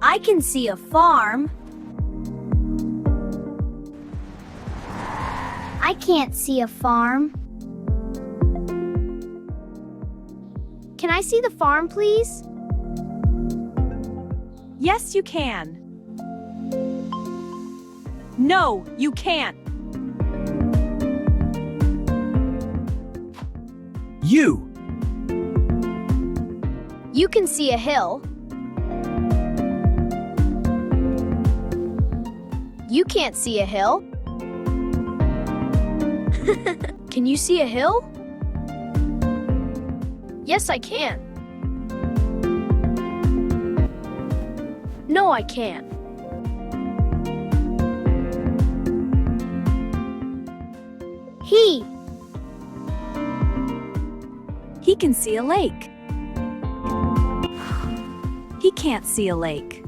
I can see a farm. I can't see a farm. Can I see the farm, please? Yes, you can. No, you can't. You. You can see a hill. You can't see a hill. Can you see a hill? Yes, I can. No, I can't. He can see a lake. He can't see a lake.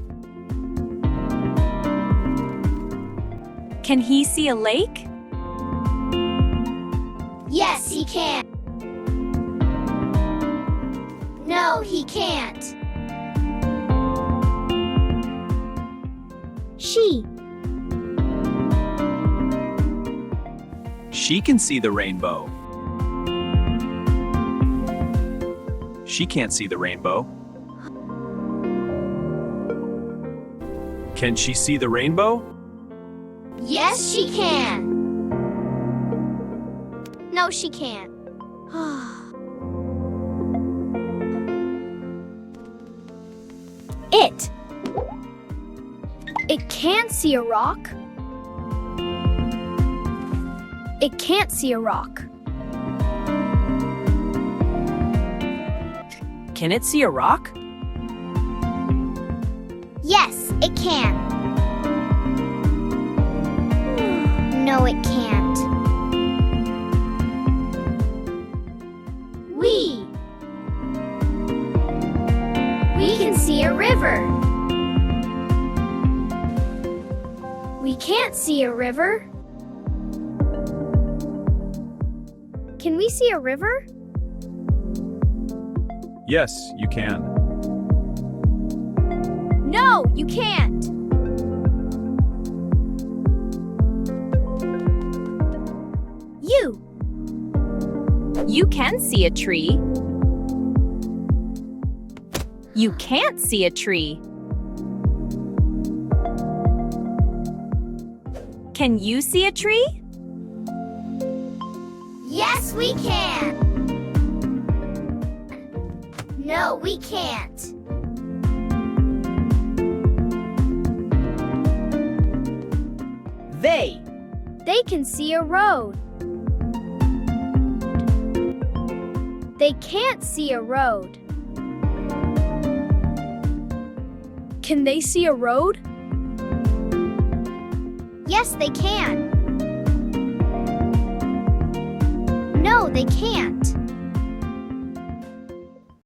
Can he see a lake? Yes, he can. No, he can't. She can see the rainbow. She can't see the rainbow. Can she see the rainbow? Yes, she can. No, she can't. It can't see a rock. It can't see a rock. Can it see a rock? Yes, it can. No, it can't. We can see a river. We can't see a river. Can we see a river? Yes, you can. No, you can't. You can see a tree. You can't see a tree. Can you see a tree? Yes, we can. No, we can't. They can see a road. They can't see a road. Can they see a road? Yes, they can. No, they can't.